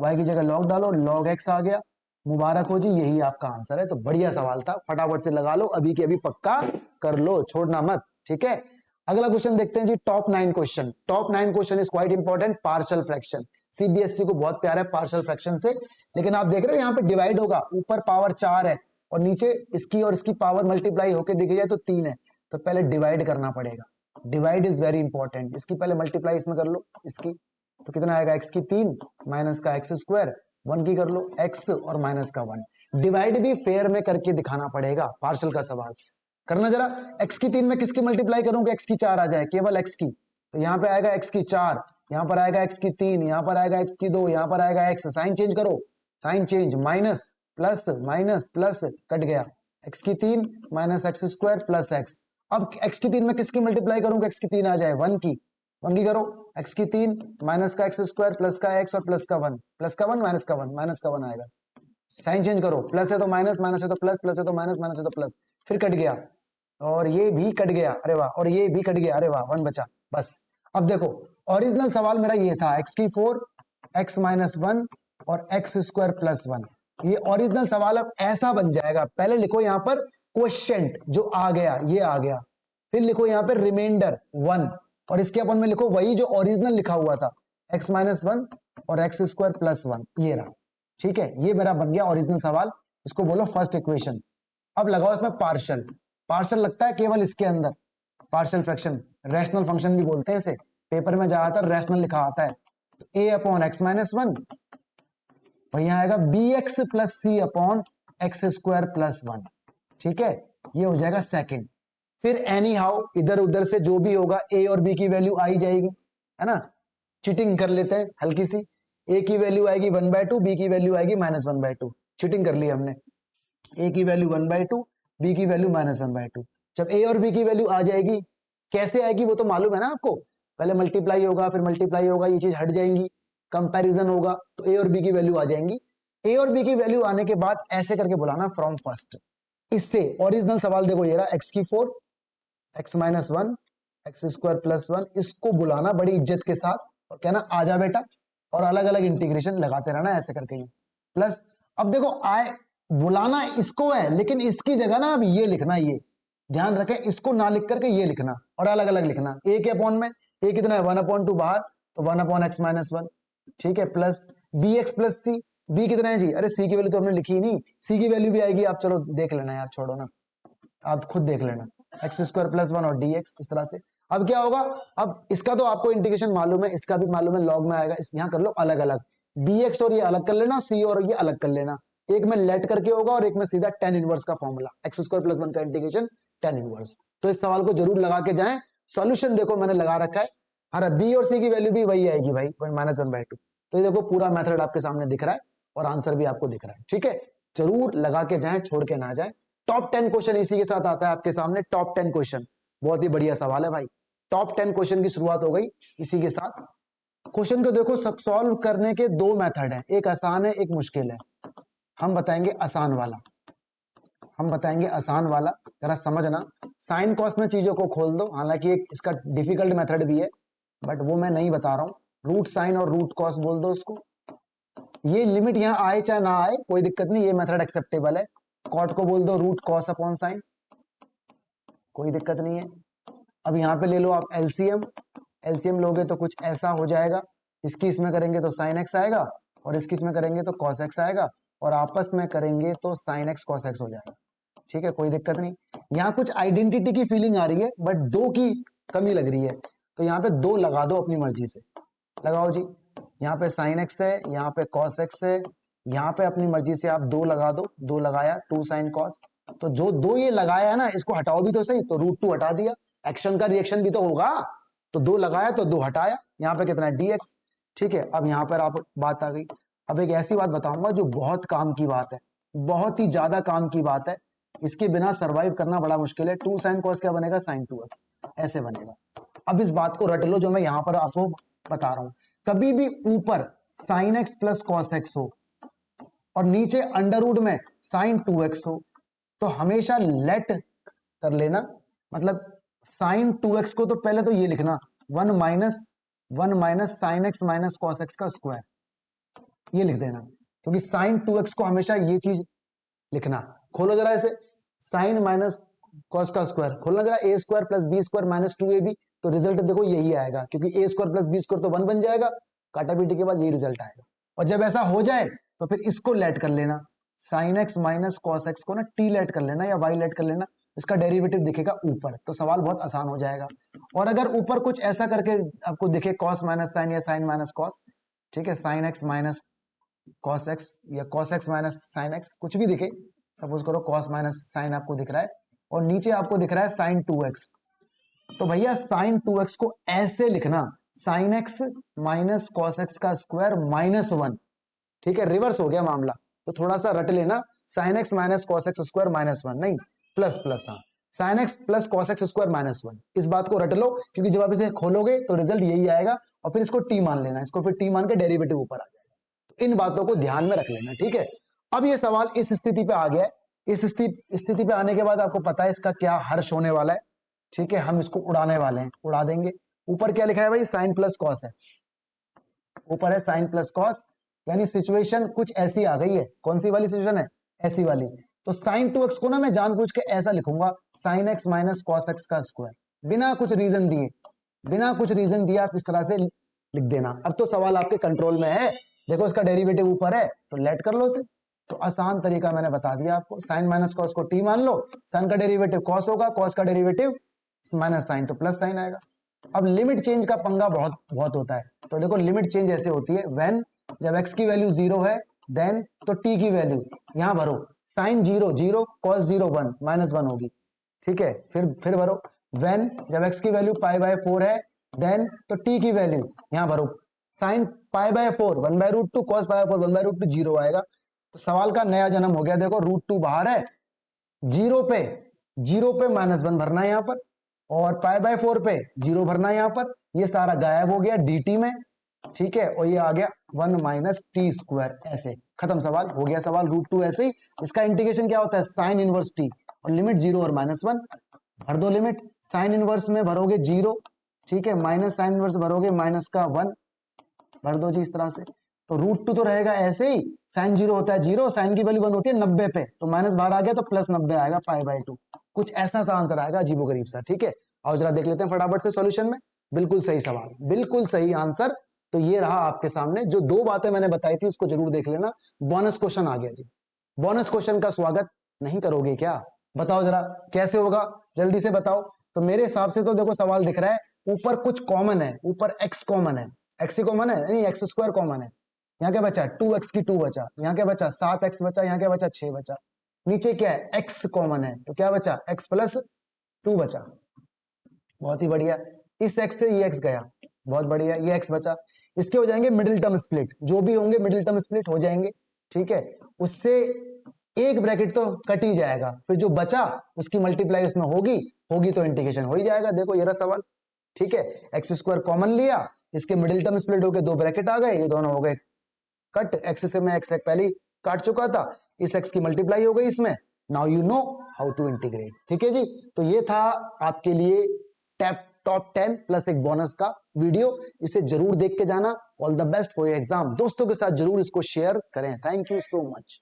y की जगह log डालो, log x आ गया। मुबारक हो जी, यही आपका आंसर है। तो बढ़िया सवाल था, फटाफट से लगा लो, अभी के अभी पक्का कर लो, छोड़ना मत, ठीक है। अगला क्वेश्चन देखते हैं जी, top 9 question. Top 9 question is quite important, partial fraction. CBSE को बहुत प्यार है पार्शियल फ्रैक्शन से, लेकिन आप देख रहे हो यहाँ पे डिवाइड होगा, ऊपर पावर 4 है और नीचे इसकी और इसकी पावर मल्टीप्लाई होके दिखी जाए तो 3 है, तो पहले डिवाइड करना पड़ेगा। डिवाइड इज वेरी इंपॉर्टेंट, इसकी पहले मल्टीप्लाई इसमें कर लो, इसकी तो कितना आएगा, x की 3 माइनस का एक्स स्क्वायर, 1 की कर लो x और माइनस का 1। डिवाइड भी फेयर में करके दिखाना पड़ेगा, पार्शियल का सवाल करना जरा। x की 3 में किसकी मल्टीप्लाई करूं कि x की 4 आ जाए, केवल x की, तो यहाँ पे आएगा x की 4, यहाँ पर आएगा x की 3, यहाँ पर आएगा x की 2, यहाँ पर आएगा x, साइन चेंज करो, sine change, minus plus cut गया, x की 3 minus x square plus x। अब x की 3 में किसकी मल्टीप्लाई करूं कि x की 3 आ जाए, 1 की करो, x की 3 माइनस का एक्स स्क्वायर प्लस का x और प्लस का 1 माइनस का 1 आएगा, साइन चेंज करो, प्लस है तो माइनस, माइनस है तो प्लस, प्लस है तो माइनस, माइनस है तो प्लस, फिर कट गया और ये भी कट गया, अरे वाह, और ये भी कट गया, अरे वाह, 1 बचा बस। अब देखो ओरिजिनल सवाल मेरा ये था, x की 4 x माइनस 1 और एक्स स्क्वायर प्लस 1, ये ओरिजिनल सवाल अब ऐसा बन जाएगा। पहले लिखो यहाँ पर क्वोशिएंट जो आ गया, ये आ गया, फिर लिखो यहाँ पर रिमाइंडर 1 और इसके अपन में लिखो वही जो ओरिजिनल लिखा हुआ था, x माइनस 1 और एक्स स्क्वायर प्लस 1, ये रहा, ठीक है। ये मेरा बन गया ओरिजिनल सवाल, इसको बोलो फर्स्ट इक्वेशन। अब लगाओ इसमें पार्शियल, पार्शियल लगता है केवल इसके अंदर, पार्शियल फ्रैक्शन, रैशनल फंक्शन भी बोलते हैं इसे, पेपर में ज्यादातर रैशनल लिखा आता है। तो a अपॉन एक्स माइनस 1, यहां आएगा bx प्लस सी अपॉन एक्स स्क्वायर प्लस 1, ठीक है, ये हो जाएगा सेकंड। फिर एनी हाउ इधर उधर से जो भी होगा a और b की वैल्यू आई जाएगी, है ना, चीटिंग कर लेते हैं हल्की सी। ए की वैल्यू आएगी 1/2, बी की वैल्यू आएगी -1/2। चीटिंग कर ली हमने। ए की वैल्यू 1/2, बी की वैल्यू -1/2। जब ए और बी की वैल्यू आ जाएगी, कैसे आएगी वो तो मालूम है ना आपको, पहले मल्टीप्लाई होगा, फिर मल्टीप्लाई होगा, ये चीज हट जाएंगी, कंपैरिजन होगा, तो ए और बी की वैल्यू आ जाएंगी। ए और बी की वैल्यू आने के बाद ऐसे करके बुलाना फ्रॉम फर्स्ट। इससे ओरिजिनल सवाल देखो ये रहा, x की 4, x - 1, x² + 1, इसको बुलाना बड़ी इज्जत के साथ और कहना आजा बेटा, और अलग अलग इंटीग्रेशन लगाते रहना ऐसे करके प्लस। अब देखो आए बुलाना इसको है, लेकिन इसकी जगह ना अब ये लिखना, ये ध्यान रखें, इसको ना लिख करके ये लिखना और अलग अलग लिखना। ए के अपॉन में ए कितना है 1/2 बाहर, तो 1/x - 1, ठीक है, प्लस bx + c। बी कितना है जी, अरे सी की वैल्यू तो हमने लिखी ही नहीं, सी की वैल्यू भी आएगी, आप चलो देख लेना यार, छोड़ो ना, आप खुद देख लेना, x² + 1 और dx इस तरह से। अब क्या होगा, अब इसका तो आपको इंटीग्रेशन मालूम है, इसका भी मालूम है, लॉग में आएगा, यहां कर लो अलग अलग, bx और ये अलग कर लेना, c और ये अलग कर लेना, एक में लेट करके होगा और एक में सीधा tan इनवर्स का फॉर्मूला, x² + 1 का इंटीग्रेशन tan इनवर्स। तो इस सवाल को जरूर लगा के जाएं। सॉल्यूशन देखो मैंने लगा रखा है, अरे बी और सी की वैल्यू भी वही आएगी भाई, -1/2। तो ये देखो पूरा मेथड आपके सामने दिख रहा है और आंसर भी आपको दिख रहा है, ठीक है, जरूर लगा के जाएं, छोड़ के ना जाएं। टॉप 10 क्वेश्चन इसी के साथ आता है आपके सामने, टॉप 10 क्वेश्चन, बहुत ही बढ़िया सवाल है भाई। टॉप 10 क्वेश्चन की शुरुआत हो गई इसी के साथ। क्वेश्चन को देखो, सॉल्व करने के दो मेथड हैं, एक आसान है एक मुश्किल है। हम बताएंगे आसान वाला, हम बताएंगे आसान वाला, जरा समझना। साइन कॉस में चीजों को खोल दो, हालांकि एक इसका डिफिकल्ट मेथड भी है, बट वो मैं नहीं बता रहा हूं। रूट साइन और रूट कॉस बोल दो उसको, ये लिमिट यहां आए चाहे ना आए कोई दिक्कत नहीं, ये मेथड एक्सेप्टेबल है। कॉट को बोल दो रूट कॉस अपॉन साइन, कोई दिक्कत नहीं है। अब यहाँ पे ले लो आप एलसीएम, एलसीएम लोगे तो कुछ ऐसा हो जाएगा, इसकी इसमें करेंगे तो साइन एक्स आएगा और इसकी इसमें करेंगे तो कॉस एक्स आएगा, और आपस में करेंगे तो साइन एक्स कॉस एक्स हो जाएगा, ठीक है, कोई दिक्कत नहीं। यहाँ कुछ आइडेंटिटी की फीलिंग आ रही है, बट दो की कमी लग रही है, तो यहाँ पे दो लगा दो अपनी मर्जी से, लगाओ जी। यहाँ पे साइन एक्स है, यहाँ पे कॉस एक्स है, यहाँ पे अपनी मर्जी से आप दो लगा दो, दो लगाया 2 साइन कॉस, तो जो दो ये लगाया है ना, इसको हटाओ भी तो सही, तो √2 हटा दिया, एक्शन का रिएक्शन भी तो होगा, तो दो लगाया तो दो हटाया, यहाँ पे कितना है dx, ठीक है। अब यहाँ पर आप बात आ गई, अब एक ऐसी बात बताऊंगा जो बहुत काम की बात है, बहुत ही ज्यादा काम की बात है, इसके बिना सरवाइव करना बड़ा मुश्किल है। 2 साइन कॉस क्या बनेगा, साइन 2x ऐसे बनेगा। अब इस बात को रट लो जो मैं यहाँ पर आपको बता रहा हूं, कभी भी ऊपर sine x plus cos x हो और नीचे अंडर में साइन 2x हो, तो हमेशा लेट कर लेना, मतलब साइन 2x को तो पहले तो ये लिखना 1 minus sine x minus cos x का स्क्वायर, ये लिख देना, क्योंकि साइन 2x को हमेशा ये चीज लिखना। खोलो जरा इसे, साइन माइनस कॉस का स्क्वायर, खोलना जरा, a² + b² - 2ab, तो रिजल्ट देखो यही आएगा, क्योंकि a² + b² तो 1 बन जाएगा, काटा पीटी के बाद यही रिजल्ट आएगा। और जब ऐसा हो जाए तो फिर इसको लेट कर लेना, sign x minus cos x को ना टी लेट कर लेना या वाई लेट कर लेना, इसका डेरिवेटिव दिखेगा ऊपर, तो सवाल बहुत आसान हो जाएगा। और अगर ऊपर कुछ ऐसा करके आपको दिखे कॉस माइनस साइन या साइन माइनस कॉस, ठीक है, sine x minus cos x या cos x minus sine x, कुछ भी दिखे, सपोज करो कॉस माइनस साइन आपको दिख रहा है और नीचे आपको दिख रहा है साइन 2x, तो भैया साइन 2x को ऐसे लिखना, sign x minus cos x का स्क्वायर -1, ठीक है, रिवर्स हो गया मामला, तो थोड़ा सा रट लेना, sign x minus cos x square -1 नहीं, प्लस प्लस, हाँ, sine x plus cos x square -1, इस बात को रट लो, क्योंकि जब आप इसे खोलोगे तो रिजल्ट यही आएगा, और फिर इसको टी मान लेना, इसको फिर टी मान के डेरिवेटिव ऊपर आ जाएगा, तो इन बातों को ध्यान में रख लेना, ठीक है। अब ये सवाल इस स्थिति पे आ गया है, इस स्थिति पे आने के बाद आपको पता है इसका क्या हर्ष होने वाला है, ठीक है, हम इसको उड़ाने वाले हैं, उड़ा देंगे। ऊपर क्या लिखा है भाई, साइन प्लस कॉस है, ऊपर है साइन प्लस कॉस, यानी सिचुएशन कुछ ऐसी आ गई है, कौन सी वाली सिचुएशन है, ऐसी वाली, तो साइन 2x को ना मैं जानबूझ के ऐसा लिखूंगा, sign x minus cos x का स्क्वायर, बिना कुछ रीजन दिए, बिना कुछ रीजन दिए आप इस तरह से लिख देना। अब तो सवाल आपके कंट्रोल में है, देखो इसका डेरिवेटिव ऊपर है तो लेट कर लो इसे, तो आसान तरीका मैंने बता दिया आपको, साइन माइनस कॉस को टी मान लो, साइन का डेरिवेटिव कॉस होगा, कॉस का डेरिवेटिव माइनस साइन तो प्लस साइन आएगा। अब लिमिट चेंज का पंगा बहुत बहुत होता है, तो देखो लिमिट चेंज ऐसे होती है, व्हेन जब x की वैल्यू 0 है, देन तो t की वैल्यू यहां भरो, साइन 0 0 कॉस 0 1 -1 होगी, ठीक है, फिर भरो, व्हेन जब x की वैल्यू π/4 है, देन तो t की वैल्यू यहां भरो, sine pi by 4 1/√2, cos pi by 4 1/√2, 0 आएगा। तो सवाल का नया जन्म हो गया। देखो √2 बाहर है, जीरो पे -1 भरना है यहां पर, और पाई बाय 4 पे 0 भरना है यहां पर। ये सारा गायब हो गया dt में, ठीक है, और ये आ गया 1 - t²। ऐसे खत्म, सवाल हो गया। सवाल √2 ऐसे ही। इसका इंटीग्रेशन क्या होता है, साइन इनवर्स t, और लिमिट 0 और -1 भर दो। लिमिट साइन इनवर्स में भरोगे 0, ठीक है, माइनस साइन इनवर्स भरोगे माइनस का 1 भर दो जी इस तरह से। तो √2 तो रहेगा ऐसे ही, साइन 0 होता है 0, साइन की वैल्यू 1 होती है 90 पे, तो माइनस बाहर आ गया तो +90 आएगा π/2। कुछ ऐसा सा आंसर आएगा, अजीबोगरीब सा, ठीक है। और जरा देख लेते हैं फटाफट से सॉल्यूशन में। बिल्कुल सही सवाल, बिल्कुल सही आंसर। तो ये रहा आपके सामने, जो दो बातें मैंने बताई थी उसको जरूर देख लेना। बोनस क्वेश्चन आ गया जी। बोनस क्वेश्चन का स्वागत नहीं करोगे क्या? बताओ जरा कैसे होगा, जल्दी से बताओ। तो मेरे हिसाब से तो देखो सवाल दिख रहा है, ऊपर कुछ कॉमन है, ऊपर x कॉमन है, x ही कॉमन है, नहीं x² कॉमन है। यहाँ क्या बचा, 2x की 2 बचा, यहाँ क्या बचा 7x बचा, यहाँ क्या बचा 6 बचा। नीचे क्या है, x कॉमन है, तो क्या बचा x + 2 बचा। बहुत ही बढ़िया। इस x से ये x गया, बहुत बढ़िया, ये x बचा। इसके हो जाएंगे मिडिल टर्म स्प्लिट, जो भी होंगे मिडिल टर्म स्प्लिट हो जाएंगे, ठीक है। उससे एक ब्रैकेट तो कट ही जाएगा, फिर जो बचा उसकी मल्टीप्लाई उसमें होगी, होगी तो इंटीग्रेशन हो ही जाएगा। देखो ये रहा सवाल, ठीक है। x² कॉमन लिया, इसके मिडिल टर्म स्प्लिट होके दो ब्रैकेट आ गए, ये दोनों हो गए कट। x से मैं x पहले काट चुका था, इस x की मल्टीप्लाई हो गई इसमें। Now you know how to integrate, ठीक है जी। तो ये था आपके लिए टॉप 10 प्लस एक बोनस का वीडियो, इसे जरूर देख के जाना। All the best for your exam. दोस्तों के साथ जरूर इसको शेयर करें। Thank you so much.